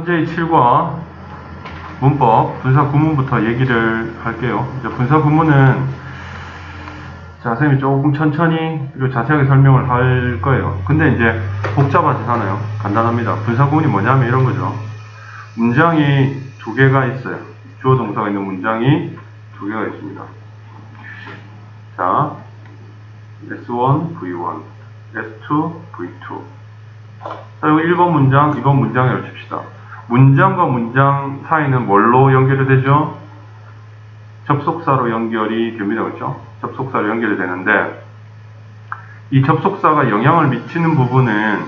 J7과 문법, 분사 구문부터 얘기를 할게요. 이제 분사 구문은 자, 선생님이 조금 천천히 그리고 자세하게 설명을 할 거예요. 근데 이제 복잡하지 않아요. 간단합니다. 분사 구문이 뭐냐면 이런 거죠. 문장이 두 개가 있어요. 주어 동사가 있는 문장이 두 개가 있습니다. 자, S1, V1, S2, V2. 자, 여기 1번 문장, 2번 문장을 칩시다. 문장과 문장 사이는 뭘로 연결이 되죠? 접속사로 연결이 됩니다. 그렇죠? 접속사로 연결이 되는데 이 접속사가 영향을 미치는 부분은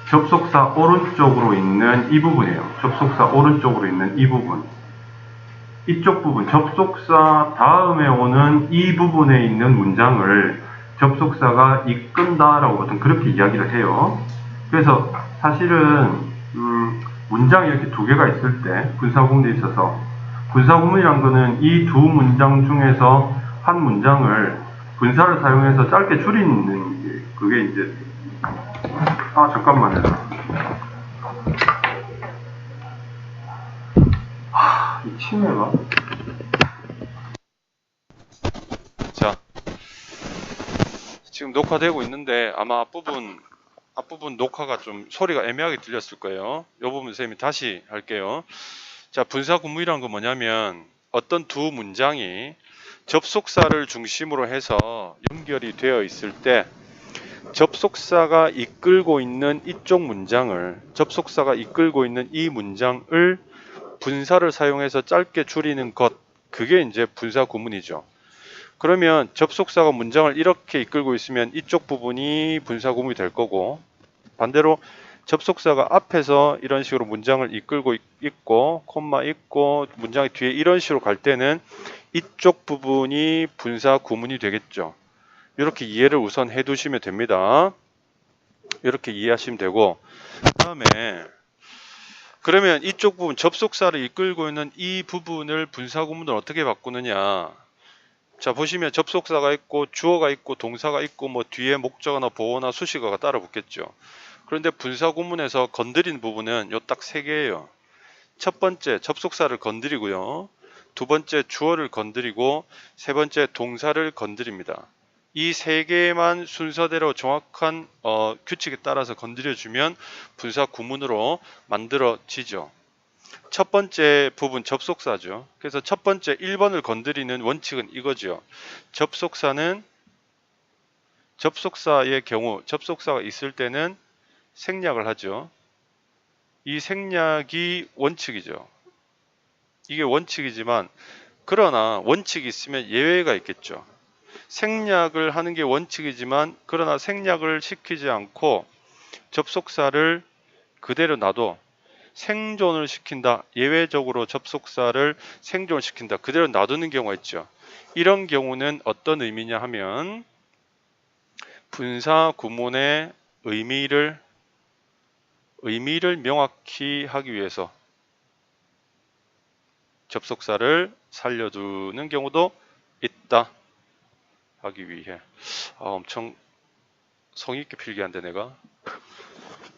접속사 오른쪽으로 있는 이 부분이에요. 접속사 오른쪽으로 있는 이 부분. 이쪽 부분, 접속사 다음에 오는 이 부분에 있는 문장을 접속사가 이끈다라고 보통 그렇게 이야기를 해요. 그래서 사실은 문장이 이렇게 두 개가 있을 때 분사구문에 있어서 분사구문이란 거는 이 두 문장 중에서 한 문장을 분사를 사용해서 짧게 줄이는 게 그게 이제 잠깐만요. 이 치매가 자, 지금 녹화되고 있는데 아마 앞부분 녹화가 좀 소리가 애매하게 들렸을 거예요. 이 부분 선생님이 다시 할게요. 자, 분사 구문이란 건 뭐냐면 어떤 두 문장이 접속사를 중심으로 해서 연결이 되어 있을 때 접속사가 이끌고 있는 이쪽 문장을 접속사가 이끌고 있는 이 문장을 분사를 사용해서 짧게 줄이는 것, 그게 이제 분사 구문이죠. 그러면 접속사가 문장을 이렇게 이끌고 있으면 이쪽 부분이 분사 구문이 될 거고, 반대로 접속사가 앞에서 이런 식으로 문장을 이끌고 있고 콤마 있고 문장의 뒤에 이런 식으로 갈 때는 이쪽 부분이 분사 구문이 되겠죠. 이렇게 이해를 우선 해 두시면 됩니다. 이렇게 이해하시면 되고, 그 다음에 그러면 이쪽 부분 접속사를 이끌고 있는 이 부분을 분사 구문을 어떻게 바꾸느냐. 자, 보시면 접속사가 있고 주어가 있고 동사가 있고 뭐 뒤에 목적어나 보어나 수식어가 따라 붙겠죠. 그런데 분사 구문에서 건드린 부분은 요 딱 세 개예요. 첫 번째 접속사를 건드리고요. 두 번째 주어를 건드리고 세 번째 동사를 건드립니다. 이 세 개만 순서대로 정확한 규칙에 따라서 건드려주면 분사 구문으로 만들어지죠. 첫 번째 부분 접속사죠. 그래서 첫 번째 1번을 건드리는 원칙은 이거죠. 접속사는 접속사의 경우 접속사가 있을 때는 생략을 하죠. 이 생략이 원칙이죠. 이게 원칙이지만 그러나 원칙이 있으면 예외가 있겠죠. 생략을 하는 게 원칙이지만 그러나 생략을 시키지 않고 접속사를 그대로 놔도 생존을 시킨다. 예외적으로 접속사를 생존시킨다. 그대로 놔두는 경우가 있죠. 이런 경우는 어떤 의미냐 하면 분사 구문의 의미를 명확히 하기 위해서 접속사를 살려두는 경우도 있다. 하기 위해. 엄청 성의 있게 필기한데 내가.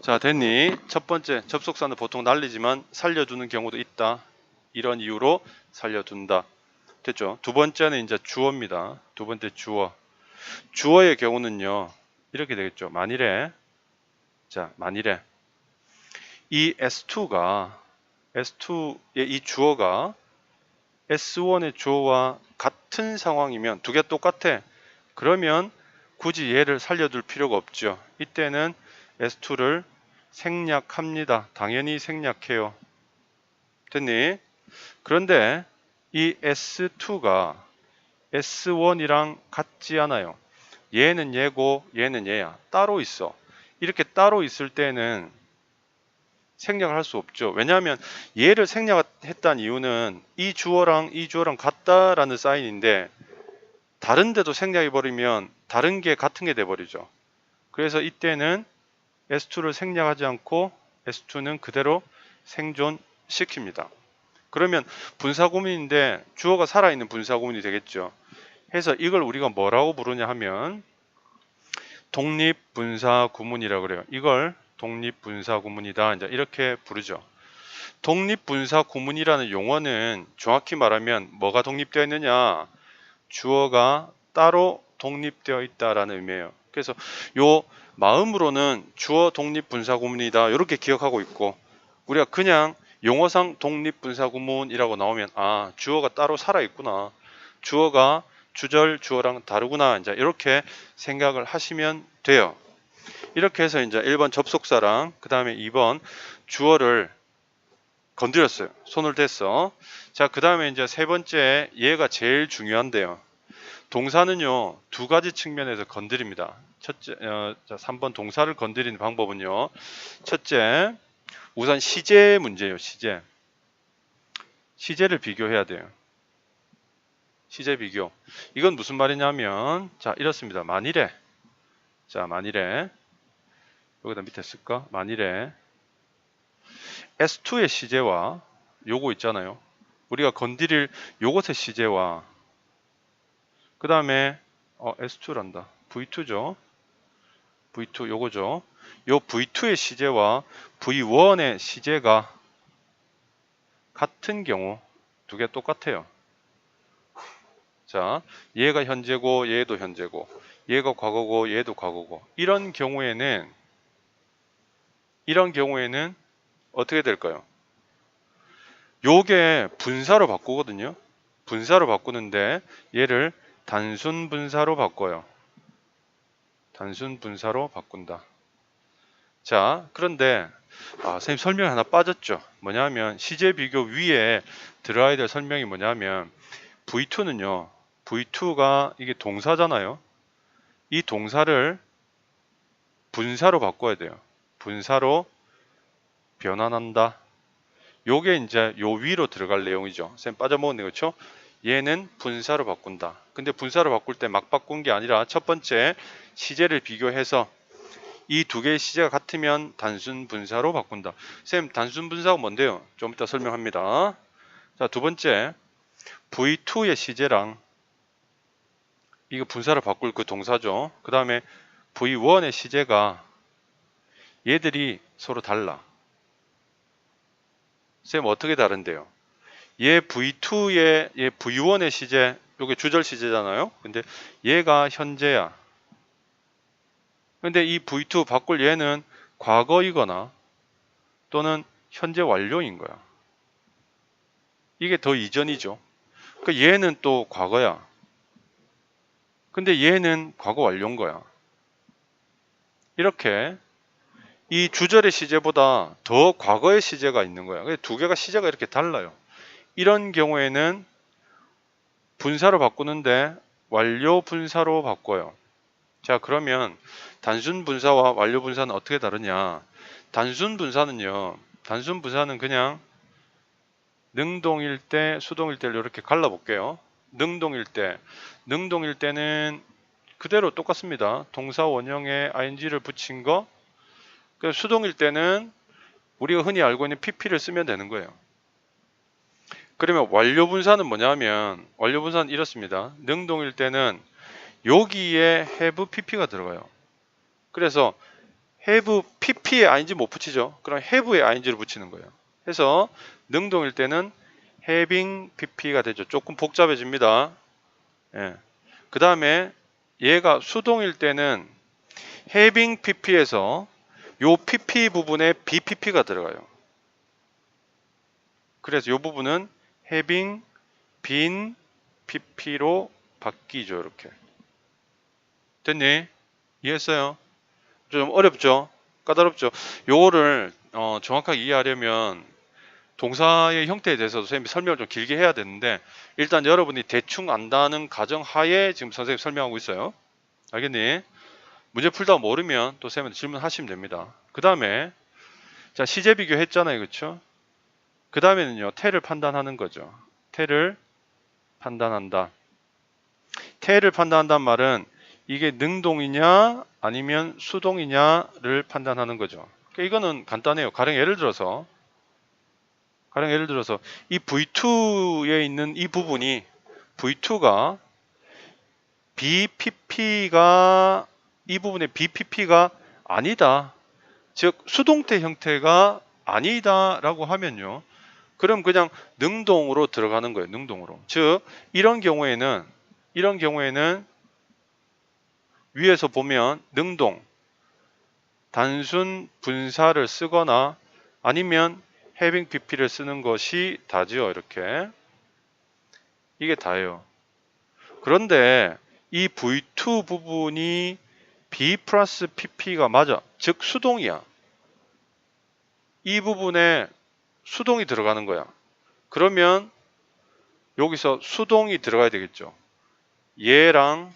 자, 됐니? 첫 번째 접속사는 보통 날리지만 살려두는 경우도 있다. 이런 이유로 살려둔다. 됐죠? 두 번째는 이제 주어입니다. 두 번째 주어. 주어의 경우는요. 이렇게 되겠죠. 만일에 이 S2의 이 주어가 S1의 주어와 같은 상황이면 두 개 똑같아. 그러면 굳이 얘를 살려둘 필요가 없죠. 이때는 S2를 생략합니다. 당연히 생략해요. 됐니? 그런데 이 S2가 S1이랑 같지 않아요. 얘는 얘고 얘는 얘야. 따로 있어. 이렇게 따로 있을 때는 생략을 할 수 없죠. 왜냐하면 얘를 생략했다는 이유는 이 주어랑 같다라는 사인인데 다른데도 생략해버리면 다른 게 같은 게 돼버리죠. 그래서 이때는 S2를 생략하지 않고 S2는 그대로 생존시킵니다. 그러면 분사구문인데 주어가 살아있는 분사구문이 되겠죠. 해서 이걸 우리가 뭐라고 부르냐 하면 독립분사구문이라고 그래요. 이걸 독립분사구문이다. 이제 이렇게 부르죠. 독립분사 구문이라는 용어는 정확히 말하면 뭐가 독립되어 있느냐? 주어가 따로 독립되어 있다라는 의미예요. 그래서 요 마음으로는 주어 독립분사 구문이다 이렇게 기억하고 있고, 우리가 그냥 용어상 독립분사 구문이라고 나오면 아, 주어가 따로 살아 있구나, 주어가 주절 주어랑 다르구나, 이제 이렇게 생각을 하시면 돼요. 이렇게 해서 이제 1번 접속사랑 그 다음에 2번 주어를 건드렸어요. 손을 댔어. 자, 그 다음에 이제 세 번째, 얘가 제일 중요한데요. 동사는요, 두 가지 측면에서 건드립니다. 첫째, 자, 3번 동사를 건드리는 방법은요. 첫째, 우선 시제 문제예요. 시제. 시제를 비교해야 돼요. 시제 비교. 이건 무슨 말이냐면, 자, 이렇습니다. 만일에, 자, 만일에, 여기다 밑에 쓸까? 만일에 S2의 시제와 요거 있잖아요. 우리가 건드릴 요것의 시제와 그 다음에 S2란다. V2죠. V2 요거죠. 요 V2의 시제와 V1의 시제가 같은 경우 두 개 똑같아요. 자, 얘가 현재고 얘도 현재고 얘가 과거고 얘도 과거고 이런 경우에는 어떻게 될까요? 요게 분사로 바꾸거든요. 분사로 바꾸는데 얘를 단순 분사로 바꿔요. 단순 분사로 바꾼다. 자, 그런데 선생님 설명 하나 빠졌죠. 뭐냐면 시제 비교 위에 들어야 될 설명이 뭐냐면 V2는요. V2가 이게 동사잖아요. 이 동사를 분사로 바꿔야 돼요. 분사로 변환한다. 요게 이제 요 위로 들어갈 내용이죠. 쌤 빠져먹었네, 그렇죠? 얘는 분사로 바꾼다. 근데 분사로 바꿀 때 막 바꾼 게 아니라 첫 번째 시제를 비교해서 이 두 개의 시제가 같으면 단순 분사로 바꾼다. 쌤, 단순 분사가 뭔데요? 좀 이따 설명합니다. 자, 두 번째 V2의 시제랑 이거 분사로 바꿀 그 동사죠. 그 다음에 V1의 시제가 얘들이 서로 달라. 쌤, 어떻게 다른데요? 얘 V2의 얘 V1의 시제, 요게 주절 시제잖아요. 근데 얘가 현재야. 근데 이 V2 바꿀 얘는 과거이거나 또는 현재 완료인 거야. 이게 더 이전이죠. 그 얘는 또 과거야. 근데 얘는 과거 완료인 거야. 이렇게 이 주절의 시제보다 더 과거의 시제가 있는 거야. 두 개가 시제가 이렇게 달라요. 이런 경우에는 분사로 바꾸는데 완료 분사로 바꿔요. 자, 그러면 단순 분사와 완료 분사는 어떻게 다르냐? 단순 분사는 그냥 능동일 때, 수동일 때를 이렇게 갈라볼게요. 능동일 때는 그대로 똑같습니다. 동사 원형에 ing를 붙인 거. 수동일 때는 우리가 흔히 알고 있는 pp를 쓰면 되는 거예요. 그러면 완료 분사는 뭐냐면, 완료 분사는 이렇습니다. 능동일 때는 여기에 have pp가 들어가요. 그래서 have pp에 ing 못 붙이죠. 그럼 have에 ing를 붙이는 거예요. 해서 능동일 때는 having pp가 되죠. 조금 복잡해집니다. 예. 그 다음에 얘가 수동일 때는 having pp에서 요 pp 부분에 bpp가 들어가요. 그래서 요 부분은 having been pp로 바뀌죠. 이렇게. 됐니? 이해했어요? 좀 어렵죠? 까다롭죠? 요거를 정확하게 이해하려면 동사의 형태에 대해서도 선생님이 설명을 좀 길게 해야 되는데, 일단 여러분이 대충 안다는 가정하에 지금 선생님이 설명하고 있어요. 알겠니? 문제 풀다 모르면 또 선생님한테 질문하시면 됩니다. 그 다음에 자, 시제 비교 했잖아요. 그렇죠? 그 다음에는요, 태를 판단하는 거죠. 태를 판단한다. 태를 판단한다는 말은 이게 능동이냐 아니면 수동이냐를 판단하는 거죠. 그러니까 이거는 간단해요. 가령 예를 들어서 이 V2에 있는 이 부분이 V2가 이 부분의 BPP가 아니다. 즉 수동태 형태가 아니다라고 하면요. 그럼 그냥 능동으로 들어가는 거예요. 능동으로. 즉 이런 경우에는 위에서 보면 능동, 단순 분사를 쓰거나 아니면 having pp를 쓰는 것이 다지요. 이렇게. 이게 다예요. 그런데 이 V2 부분이 B 플러스 pp가 맞아. 즉 수동이야. 이 부분에 수동이 들어가는 거야. 그러면 여기서 수동이 들어가야 되겠죠. 얘랑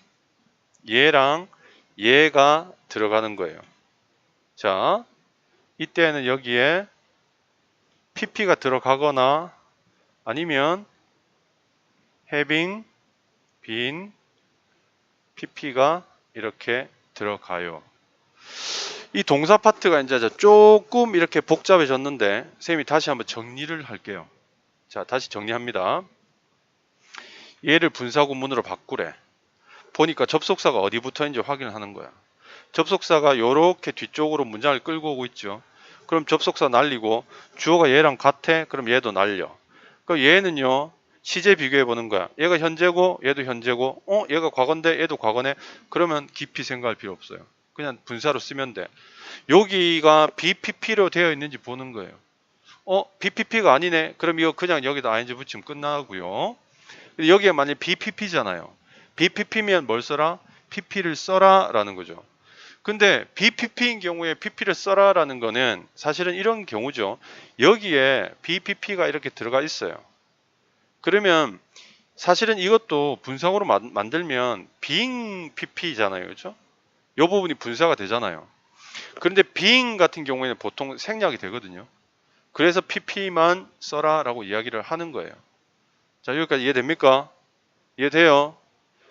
얘가 들어가는 거예요. 자, 이때는 여기에 pp가 들어가거나 아니면 having been pp가 이렇게 들어가요. 이 동사 파트가 이제 조금 이렇게 복잡해졌는데 선생님이 다시 한번 정리를 할게요. 자, 다시 정리합니다. 얘를 분사구문으로 바꾸래. 보니까 접속사가 어디 붙어있는지 확인을 하는 거야. 접속사가 이렇게 뒤쪽으로 문장을 끌고 오고 있죠. 그럼 접속사 날리고 주어가 얘랑 같아? 그럼 얘도 날려. 그럼 얘는요. 시제 비교해 보는 거야. 얘가 현재고 얘도 현재고 얘가 과거인데 얘도 과거네. 그러면 깊이 생각할 필요 없어요. 그냥 분사로 쓰면 돼. 여기가 BPP로 되어 있는지 보는 거예요. BPP가 아니네. 그럼 이거 그냥 여기다 ing 붙이면 끝나고요. 여기에 만약 BPP잖아요. BPP면 뭘 써라? PP를 써라 라는 거죠. 근데 BPP인 경우에 PP를 써라 라는 거는 사실은 이런 경우죠. 여기에 BPP가 이렇게 들어가 있어요. 그러면 사실은 이것도 분사구로 만들면 being PP잖아요. 그렇죠? 이 부분이 분사가 되잖아요. 그런데 being 같은 경우에는 보통 생략이 되거든요. 그래서 PP만 써라 라고 이야기를 하는 거예요. 자, 여기까지 이해됩니까? 이해돼요?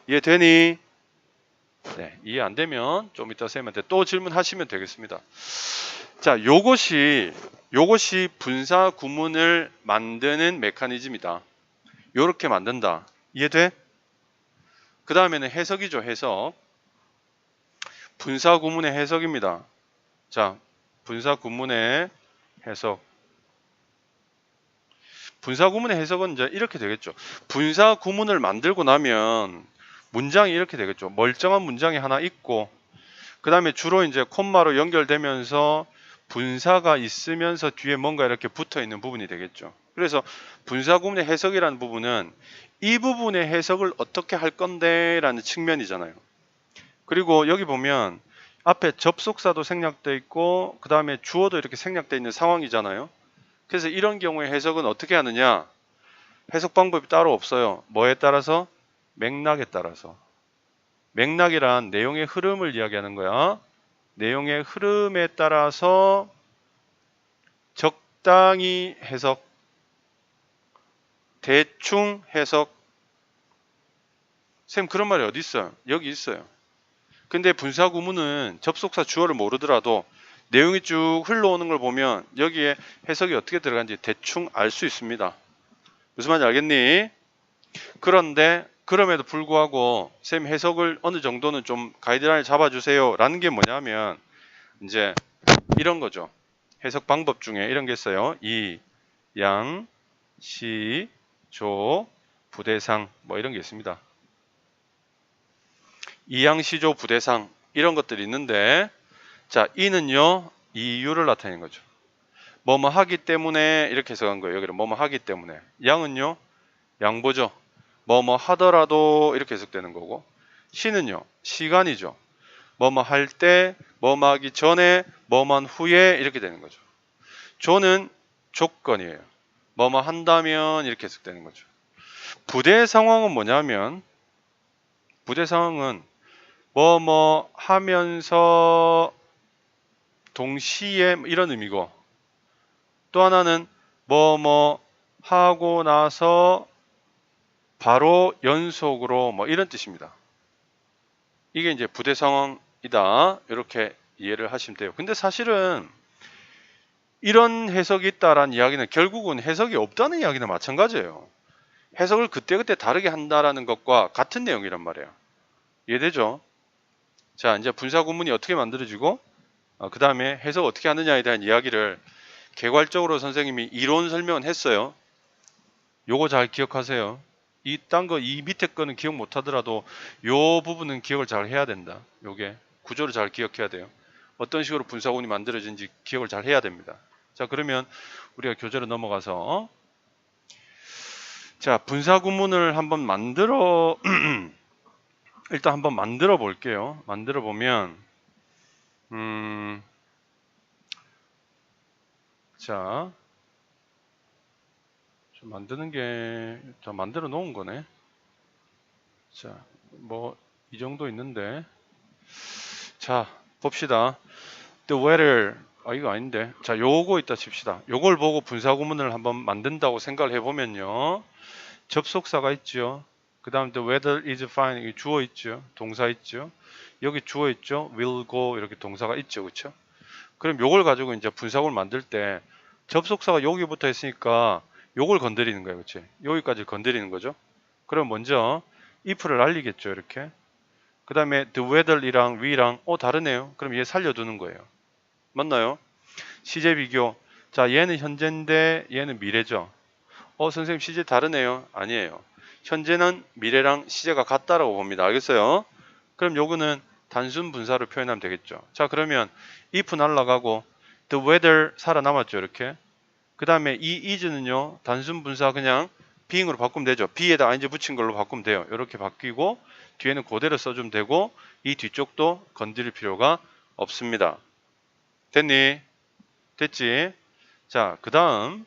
이해되니? 네, 이해 안 되면 좀 이따 쌤한테 또 질문하시면 되겠습니다. 자, 요것이 분사 구문을 만드는 메커니즘이다. 요렇게 만든다. 이해돼? 그 다음에는 해석이죠. 해석. 분사 구문의 해석입니다. 자, 분사 구문의 해석. 분사 구문의 해석은 이제 이렇게 되겠죠. 분사 구문을 만들고 나면 문장이 이렇게 되겠죠. 멀쩡한 문장이 하나 있고 그 다음에 주로 이제 콤마로 연결되면서 분사가 있으면서 뒤에 뭔가 이렇게 붙어 있는 부분이 되겠죠. 그래서 분사 구문의 해석이라는 부분은 이 부분의 해석을 어떻게 할 건데 라는 측면이잖아요. 그리고 여기 보면 앞에 접속사도 생략되어 있고 그 다음에 주어도 이렇게 생략되어 있는 상황이잖아요. 그래서 이런 경우에 해석은 어떻게 하느냐? 해석 방법이 따로 없어요. 뭐에 따라서? 맥락에 따라서. 맥락이란 내용의 흐름을 이야기하는 거야. 내용의 흐름에 따라서 적당히 해석, 대충 해석. 쌤 그런 말이 어디 있어요? 여기 있어요. 근데 분사 구문은 접속사 주어를 모르더라도 내용이 쭉 흘러오는 걸 보면 여기에 해석이 어떻게 들어간지 대충 알 수 있습니다. 무슨 말인지 알겠니? 그런데 그럼에도 불구하고 쌤 해석을 어느 정도는 좀 가이드라인을 잡아주세요 라는 게 뭐냐면 이제 이런 거죠. 해석 방법 중에 이런 게 있어요. 이, 양, 시, 조, 부대상 뭐 이런 게 있습니다. 이양시조 부대상 이런 것들이 있는데 자 이는요 이유를 나타내는 거죠. 뭐뭐 하기 때문에 이렇게 해석한 거예요. 여기는 뭐뭐 하기 때문에. 양은요 양보죠. 뭐뭐 하더라도 이렇게 해석되는 거고 시는요 시간이죠. 뭐뭐 할 때, 뭐뭐 하기 전에, 뭐뭐 한 후에 이렇게 되는 거죠. 조는 조건이에요. 뭐뭐 한다면 이렇게 해석되는 거죠. 부대 상황은 뭐냐면 부대 상황은 뭐뭐 하면서 동시에 이런 의미고 또 하나는 뭐뭐 하고 나서 바로 연속으로 뭐 이런 뜻입니다. 이게 이제 부대 상황이다. 이렇게 이해를 하시면 돼요. 근데 사실은 이런 해석이 있다라는 이야기는 결국은 해석이 없다는 이야기는 마찬가지예요. 해석을 그때그때 다르게 한다라는 것과 같은 내용이란 말이에요. 이해되죠? 자, 이제 분사 구문이 어떻게 만들어지고 그 다음에 해석 어떻게 하느냐에 대한 이야기를 개괄적으로 선생님이 이론 설명은 했어요. 요거 잘 기억하세요. 이 밑에 거는 기억 못 하더라도 요 부분은 기억을 잘 해야 된다. 요게 구조를 잘 기억해야 돼요. 어떤 식으로 분사구문이 만들어진지 기억을 잘 해야 됩니다. 자, 그러면 우리가 교재로 넘어가서 자, 분사구문을 한번 일단 한번 만들어 볼게요. 만들어 보면 자, 좀 만드는 게 다 만들어 놓은 거네. 자, 뭐 이 정도 있는데 자, 봅시다. The weather 이거 아닌데. 자, 요거 있다 칩시다. 요걸 보고 분사구문을 한번 만든다고 생각을 해보면요. 접속사가 있죠. 그 다음 the weather is fine 이 주어 있죠. 동사 있죠. 여기 주어 있죠. will go 이렇게 동사가 있죠. 그쵸? 그럼 요걸 가지고 이제 분사구문을 만들 때 접속사가 여기 붙어 있으니까 요걸 건드리는 거예요. 그치? 여기까지 건드리는 거죠. 그럼 먼저 if를 날리겠죠. 이렇게. 그 다음에 the weather이랑 we랑 다르네요. 그럼 얘 살려두는 거예요. 맞나요? 시제 비교. 자, 얘는 현재인데 얘는 미래죠. 선생님 시제 다르네요. 아니에요. 현재는 미래랑 시제가 같다라고 봅니다. 알겠어요? 그럼 요거는 단순 분사로 표현하면 되겠죠. 자, 그러면 if 날라가고 the weather 살아남았죠. 이렇게. 그 다음에 이 is는요. 단순 분사 그냥 being으로 바꾸면 되죠. be에다 ing 붙인 걸로 바꾸면 돼요. 이렇게 바뀌고 뒤에는 그대로 써주면 되고 이 뒤쪽도 건드릴 필요가 없습니다. 됐니? 됐지? 자, 그 다음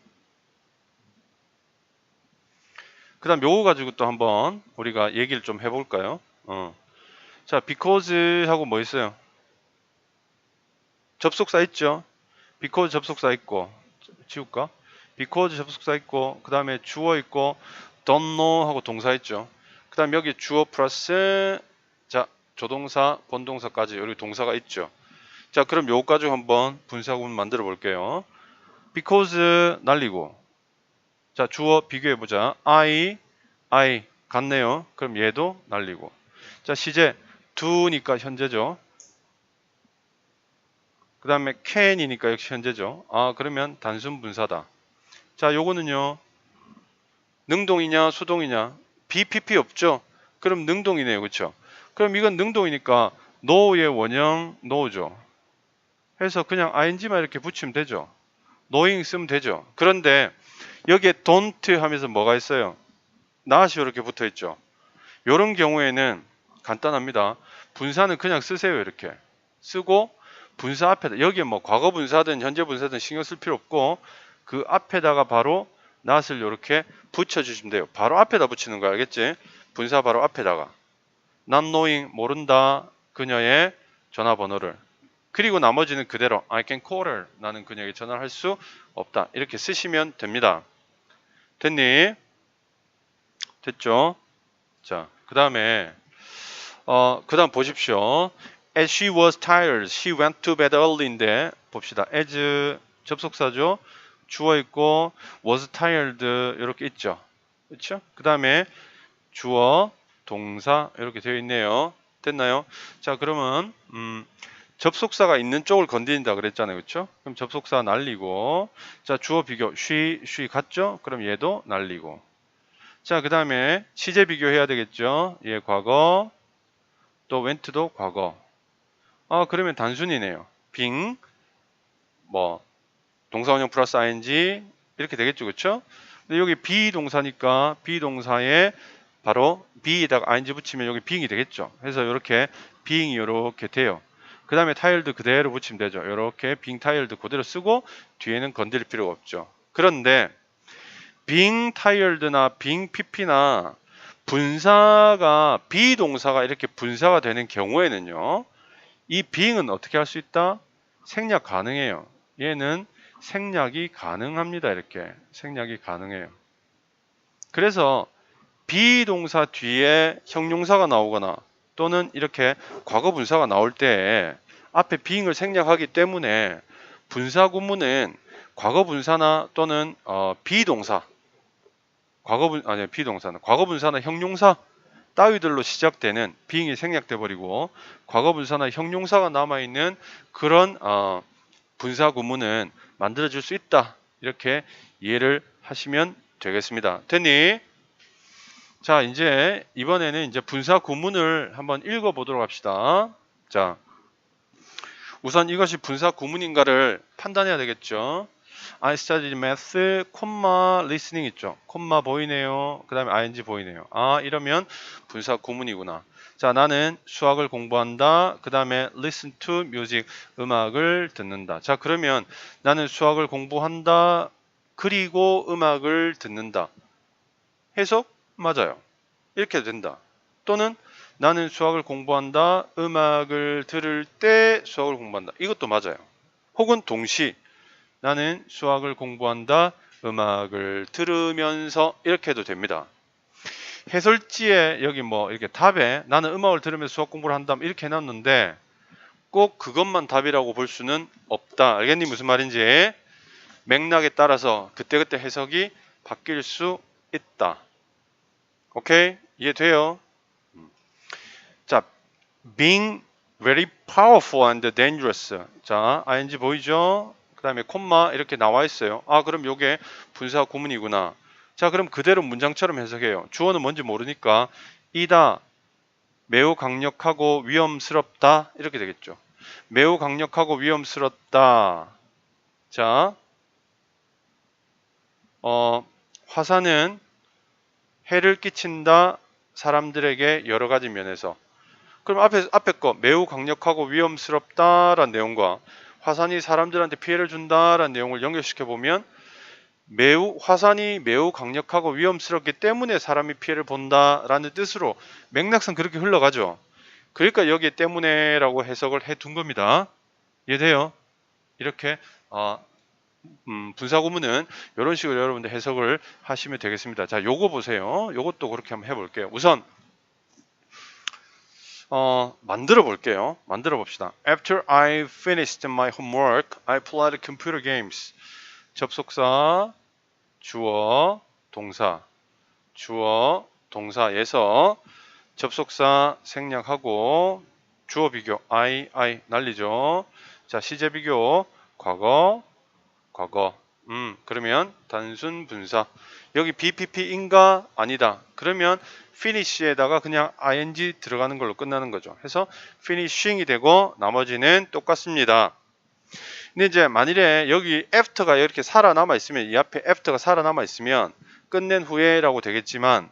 요거 가지고 또 한번 우리가 얘기를 좀 해볼까요? 자, because 하고 뭐 있어요? 접속사 있죠? because 접속사 있고 지울까? because 접속사 있고 그 다음에 주어 있고 don't know 하고 동사 있죠? 그 다음 여기 주어 플러스 자, 조동사, 본동사까지 여기 동사가 있죠? 자, 그럼 요거 가지고 한번 분사구문 만들어 볼게요. because 날리고 자, 주어 비교해 보자. I 같네요. 그럼 얘도 날리고. 자, 시제 do니까 현재죠. 그 다음에 can이니까 역시 현재죠. 그러면 단순 분사다. 자, 요거는요. 능동이냐 수동이냐? BPP 없죠? 그럼 능동이네요. 그쵸? 그럼 이건 능동이니까 know의 원형 know죠. 해서 그냥 ing만 이렇게 붙이면 되죠. knowing 쓰면 되죠. 그런데 여기에 don't 하면서 뭐가 있어요? not이 이렇게 붙어 있죠. 이런 경우에는 간단합니다. 분사는 그냥 쓰세요. 이렇게 쓰고 분사 앞에다 여기에 뭐 과거 분사든 현재 분사든 신경 쓸 필요 없고 그 앞에다가 바로 not을 이렇게 붙여주시면 돼요. 바로 앞에다 붙이는 거 알겠지? 분사 바로 앞에다가 not knowing 모른다 그녀의 전화번호를 그리고 나머지는 그대로 I can call her 나는 그녀에게 전화를 할 수 없다 이렇게 쓰시면 됩니다. 됐니? 됐죠? 자, 그 다음에 그 다음 보십시오. As she was tired, she went to bed early인데 봅시다. as 접속사죠. 주어 있고 was tired 이렇게 있죠. 그렇죠? 그 다음에 주어, 동사 이렇게 되어 있네요. 됐나요? 자, 그러면 접속사가 있는 쪽을 건드린다 그랬잖아요. 그렇죠? 그럼 접속사 날리고 자, 주어 비교 she 같죠? 그럼 얘도 날리고 자, 그 다음에 시제 비교해야 되겠죠. 얘 과거 또 went도 과거 그러면 단순이네요. being 뭐 동사원형 플러스 ing 이렇게 되겠죠. 그렇죠? 근데 여기 비동사니까 비동사에 바로 be에다가 ing 붙이면 여기 being이 되겠죠. 그래서 이렇게 being이 이렇게 돼요. 그 다음에 tired 그대로 붙이면 되죠. 이렇게 being tired 그대로 쓰고 뒤에는 건드릴 필요가 없죠. 그런데 being tired나 being pp나 분사가 비동사가 이렇게 분사가 되는 경우에는요. 이 being은 어떻게 할 수 있다? 생략 가능해요. 얘는 생략이 가능합니다. 이렇게 생략이 가능해요. 그래서 비동사 뒤에 형용사가 나오거나 또는 이렇게 과거 분사가 나올 때 앞에 being을 생략하기 때문에 분사 구문은 과거 분사나 또는 비동사 비동사는 과거 분사나 형용사 따위들로 시작되는 being이 생략돼 버리고 과거 분사나 형용사가 남아 있는 그런 분사 구문은 만들어줄 수 있다. 이렇게 이해를 하시면 되겠습니다. 됐니? 자, 이제 이번에는 이제 분사 구문을 한번 읽어보도록 합시다. 자, 우선 이것이 분사 구문인가를 판단해야 되겠죠. I studied math, listening 있죠. 콤마 보이네요. 그 다음에 ing 보이네요. 아, 이러면 분사 구문이구나. 자, 나는 수학을 공부한다. 그 다음에 listen to music, 음악을 듣는다. 자, 그러면 나는 수학을 공부한다. 그리고 음악을 듣는다. 해석? 맞아요. 이렇게 된다. 또는 나는 수학을 공부한다. 음악을 들을 때 수학을 공부한다. 이것도 맞아요. 혹은 동시 나는 수학을 공부한다. 음악을 들으면서 이렇게 해도 됩니다. 해설지에 여기 뭐 이렇게 답에 나는 음악을 들으면서 수학 공부를 한다 이렇게 해놨는데 꼭 그것만 답이라고 볼 수는 없다. 알겠니? 무슨 말인지. 맥락에 따라서 그때그때 해석이 바뀔 수 있다. 오케이? 이해돼요? 자, being very powerful and dangerous. 자, ing 보이죠? 그 다음에 콤마 이렇게 나와 있어요. 아, 그럼 요게 분사 구문이구나. 자, 그럼 그대로 문장처럼 해석해요. 주어는 뭔지 모르니까 이다, 매우 강력하고 위험스럽다 이렇게 되겠죠. 매우 강력하고 위험스럽다. 자, 화산은 해를 끼친다 사람들에게 여러 가지 면에서. 그럼 앞에 거 매우 강력하고 위험스럽다라는 내용과 화산이 사람들한테 피해를 준다라는 내용을 연결시켜 보면 화산이 매우 강력하고 위험스럽기 때문에 사람이 피해를 본다라는 뜻으로 맥락상 그렇게 흘러가죠. 그러니까 여기 때문에라고 해석을 해 둔 겁니다. 이해돼요? 이렇게 분사구문은 이런 식으로 여러분들 해석을 하시면 되겠습니다. 자, 요거 보세요. 요것도 그렇게 한번 해볼게요. 우선 만들어 볼게요. 만들어 봅시다. After I finished my homework, I played computer games. 접속사, 주어, 동사, 주어, 동사에서 접속사 생략하고 주어 비교, I 난리죠. 자, 시제 비교, 과거, 과거. 그러면 단순 분사. 여기 BPP인가? 아니다. 그러면 finish에다가 그냥 ing 들어가는 걸로 끝나는 거죠. 해서 finishing이 되고 나머지는 똑같습니다. 근데 이제 만일에 여기 after가 이렇게 살아남아 있으면 이 앞에 after가 살아남아 있으면 끝낸 후에라고 되겠지만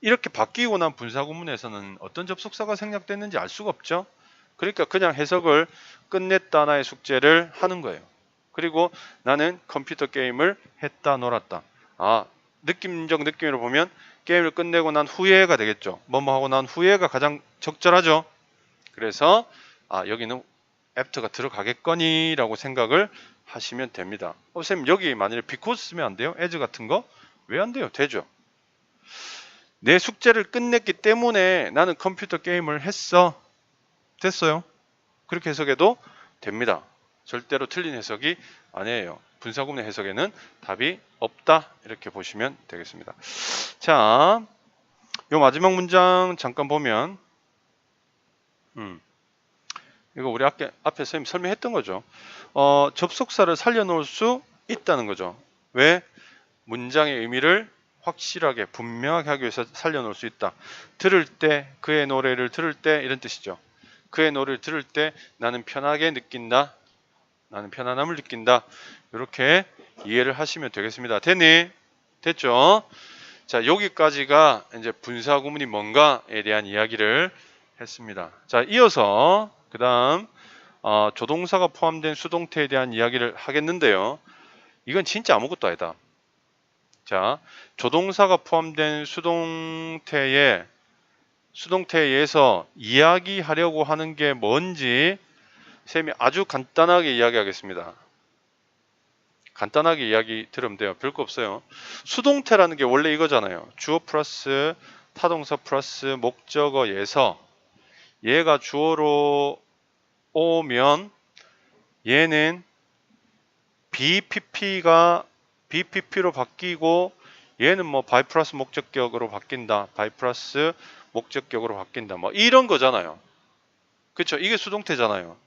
이렇게 바뀌고 난 분사 구문에서는 어떤 접속사가 생략됐는지 알 수가 없죠. 그러니까 그냥 해석을 끝냈다나의 숙제를 하는 거예요. 그리고 나는 컴퓨터 게임을 했다 놀았다. 아, 느낌적 느낌으로 보면 게임을 끝내고 난 후에가 되겠죠. 뭐뭐 하고 난 후에가 가장 적절하죠. 그래서 여기는 after가 들어가겠거니 라고 생각을 하시면 됩니다. 선생님 여기 만약에 because 쓰면 안 돼요? as 같은 거? 왜 안 돼요? 되죠. 내 숙제를 끝냈기 때문에 나는 컴퓨터 게임을 했어. 됐어요. 그렇게 해석해도 됩니다. 절대로 틀린 해석이 아니에요. 분사구문의 해석에는 답이 없다. 이렇게 보시면 되겠습니다. 자, 요 마지막 문장 잠깐 보면 이거 우리 앞에 선생님 설명했던 거죠. 접속사를 살려놓을 수 있다는 거죠. 왜? 문장의 의미를 확실하게 분명하게 하기 위해서 살려놓을 수 있다. 들을 때, 그의 노래를 들을 때 이런 뜻이죠. 그의 노래를 들을 때 나는 편하게 느낀다. 나는 편안함을 느낀다. 이렇게 이해를 하시면 되겠습니다. 됐니? 됐죠? 자, 여기까지가 이제 분사 구문이 뭔가에 대한 이야기를 했습니다. 자, 이어서 그 다음 조동사가 포함된 수동태에 대한 이야기를 하겠는데요. 이건 진짜 아무것도 아니다. 자, 조동사가 포함된 수동태에 수동태에서 이야기하려고 하는 게 뭔지 쌤이 아주 간단하게 이야기하겠습니다. 간단하게 이야기 들으면 돼요. 별거 없어요. 수동태라는 게 원래 이거잖아요. 주어 플러스 타동사 플러스 목적어에서 얘가 주어로 오면 얘는 BPP로 바뀌고 얘는 뭐 by 플러스 목적격으로 바뀐다. by 플러스 목적격으로 바뀐다. 뭐 이런 거잖아요. 그렇죠? 이게 수동태잖아요.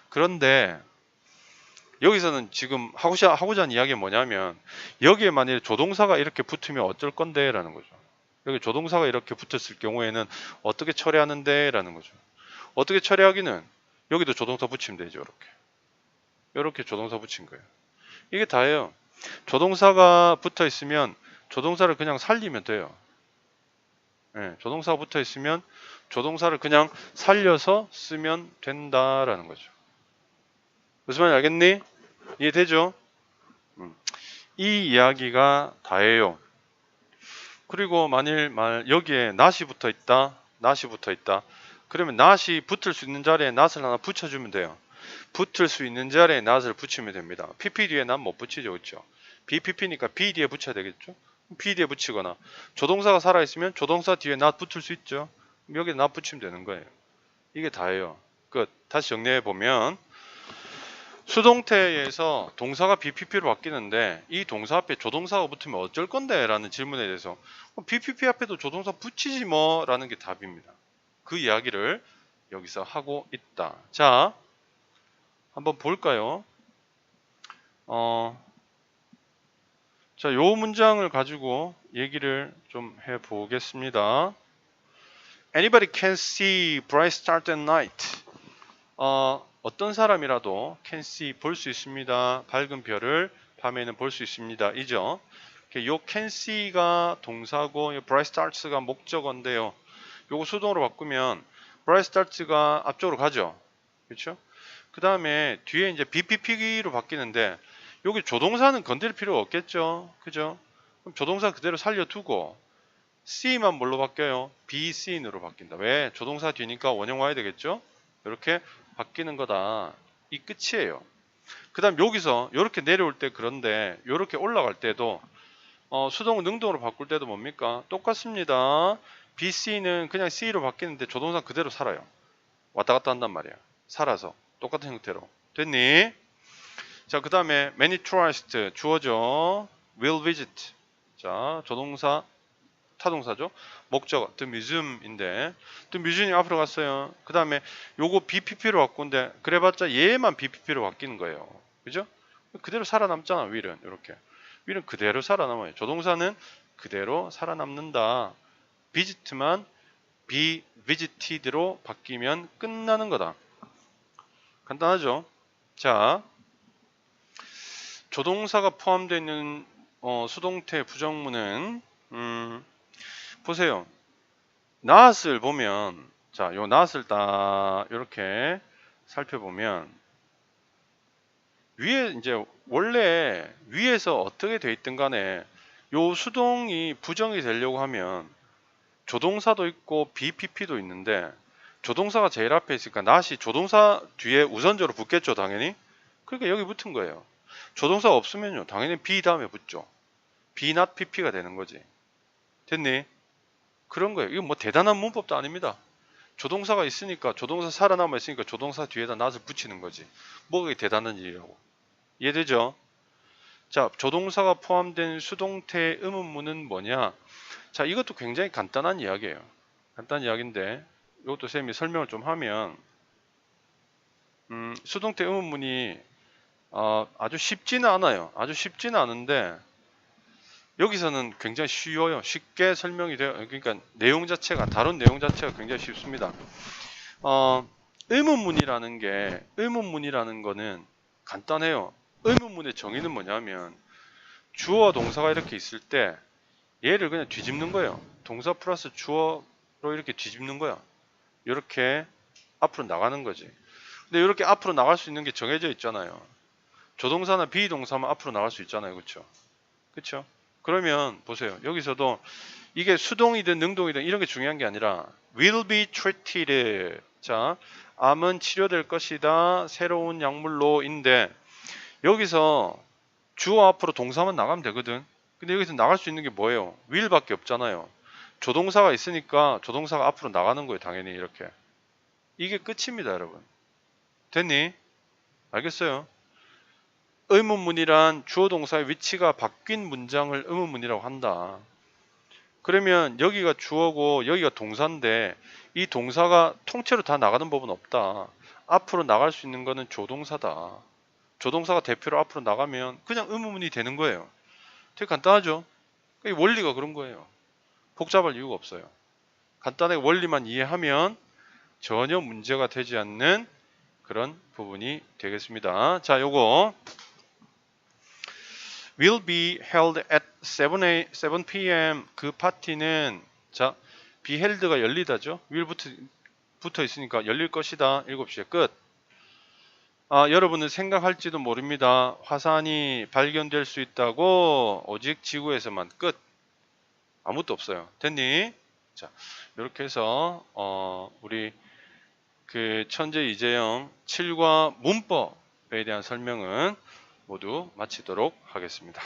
그런데 여기서는 지금 하고자 하는 이야기가 뭐냐면 여기에 만약에 조동사가 이렇게 붙으면 어쩔 건데 라는 거죠. 여기 조동사가 이렇게 붙었을 경우에는 어떻게 처리하는데 라는 거죠. 어떻게 처리하기는 여기도 조동사 붙이면 되죠. 이렇게 조동사 붙인 거예요. 이게 다예요. 조동사가 붙어 있으면 조동사를 그냥 살리면 돼요. 예, 조동사가 붙어 있으면 조동사를 그냥 살려서 쓰면 된다라는 거죠. 무슨 말인지 알겠니? 이해되죠? 이 이야기가 다예요. 그리고 만일 여기에 not이 붙어 있다. 그러면 not이 붙을 수 있는 자리에 not을 하나 붙여주면 돼요. 붙을 수 있는 자리에 not을 붙이면 됩니다. pp 뒤에 not 못 붙이죠, 그렇죠? bpp니까 b 뒤에 붙여야 되겠죠? b 뒤에 붙이거나 조동사가 살아 있으면 조동사 뒤에 not 붙을 수 있죠. 여기에 not 붙이면 되는 거예요. 이게 다예요. 끝. 다시 정리해 보면 수동태에서 동사가 BPP로 바뀌는데 이 동사 앞에 조동사가 붙으면 어쩔 건데? 라는 질문에 대해서 BPP 앞에도 조동사 붙이지 뭐? 라는 게 답입니다. 그 이야기를 여기서 하고 있다. 자, 한번 볼까요? 자, 요 문장을 가지고 얘기를 좀 해보겠습니다. Anybody can see bright stars at night. 어떤 사람이라도 can see 볼 수 있습니다. 밝은 별을 밤에는 볼 수 있습니다. 이죠. 요 can see가 동사고 요 bright stars가 목적어인데요. 요거 수동으로 바꾸면 bright stars가 앞쪽으로 가죠. 그렇죠? 그 다음에 뒤에 이제 BPP로 바뀌는데 여기 조동사는 건드릴 필요가 없겠죠. 그죠? 그럼 조동사 그대로 살려두고 C만 뭘로 바뀌어요? be seen으로 바뀐다. 왜? 조동사 뒤니까 원형 와야 되겠죠? 이렇게 바뀌는 거다. 이 끝이에요. 그 다음 여기서 이렇게 내려올 때 그런데 이렇게 올라갈 때도 수동 능동으로 바꿀 때도 뭡니까? 똑같습니다. be seen은 그냥 C로 바뀌는데 조동사 그대로 살아요. 왔다 갔다 한단 말이야. 살아서 똑같은 형태로. 됐니? 자, 그 다음에 many tourists 주어져 will visit. 자, 조동사 타동사죠. 목적어 the museum인데 the museum이 앞으로 갔어요. 그 다음에 요거 BPP로 바꾼데 그래봤자 얘만 BPP로 바뀌는 거예요. 그죠? 그대로 살아남잖아. will은 이렇게. will은 그대로 살아남아요. 조동사는 그대로 살아남는다. visit만 be visited로 바뀌면 끝나는 거다. 간단하죠? 자, 조동사가 포함되어 있는 수동태 부정문은 보세요. not을 보면 자, 요 not을 딱 이렇게 살펴보면 위에 이제 원래 위에서 어떻게 돼 있든 간에 요 수동이 부정이 되려고 하면 조동사도 있고 BPP도 있는데 조동사가 제일 앞에 있으니까 not이 조동사 뒤에 우선적으로 붙겠죠, 당연히. 그러니까 여기 붙은 거예요. 조동사가 없으면요, 당연히 be 다음에 붙죠. be not PP가 되는 거지. 됐니? 그런 거예요. 이건 뭐 대단한 문법도 아닙니다. 조동사가 있으니까 조동사 살아남아 있으니까 조동사 뒤에다 not을 붙이는 거지. 뭐가 대단한 일이라고. 이해되죠? 자, 조동사가 포함된 수동태의 의문문은 뭐냐? 자, 이것도 굉장히 간단한 이야기예요. 간단한 이야기인데 이것도 쌤이 설명을 좀 하면 수동태 의문문이 아주 쉽지는 않아요. 아주 쉽지는 않은데 여기서는 굉장히 쉬워요. 쉽게 설명이 돼요. 그러니까 내용 자체가 다룬 내용 자체가 굉장히 쉽습니다. 의문문이라는 거는 간단해요. 의문문의 정의는 뭐냐면 주어와 동사가 이렇게 있을 때 얘를 그냥 뒤집는 거예요. 동사 플러스 주어로 이렇게 뒤집는 거야. 이렇게 앞으로 나가는 거지. 근데 이렇게 앞으로 나갈 수 있는 게 정해져 있잖아요. 조동사나 비동사만 앞으로 나갈 수 있잖아요. 그렇죠? 그렇죠? 그러면 보세요. 여기서도 이게 수동이든 능동이든 이런 게 중요한 게 아니라 will be treated. 자, 암은 치료될 것이다. 새로운 약물로인데 여기서 주어 앞으로 동사만 나가면 되거든. 근데 여기서 나갈 수 있는 게 뭐예요? will밖에 없잖아요. 조동사가 있으니까 조동사가 앞으로 나가는 거예요. 당연히 이렇게. 이게 끝입니다, 여러분. 됐니? 알겠어요? 의문문이란 주어 동사의 위치가 바뀐 문장을 의문문이라고 한다. 그러면 여기가 주어고 여기가 동사인데 이 동사가 통째로 다 나가는 법은 없다. 앞으로 나갈 수 있는 거는 조동사다. 조동사가 대표로 앞으로 나가면 그냥 의문문이 되는 거예요. 되게 간단하죠? 이 원리가 그런 거예요. 복잡할 이유가 없어요. 간단하게 원리만 이해하면 전혀 문제가 되지 않는 그런 부분이 되겠습니다. 자, 요거 will be held at 7 p.m. 그 파티는 자, be held가 열리다죠. will 붙어 있으니까 열릴 것이다. 7시에 끝. 여러분은 생각할지도 모릅니다. 화산이 발견될 수 있다고 오직 지구에서만 끝. 아무것도 없어요. 됐니? 자, 이렇게 해서 우리 그 천재 이재영 7과 문법에 대한 설명은 모두 마치도록 하겠습니다.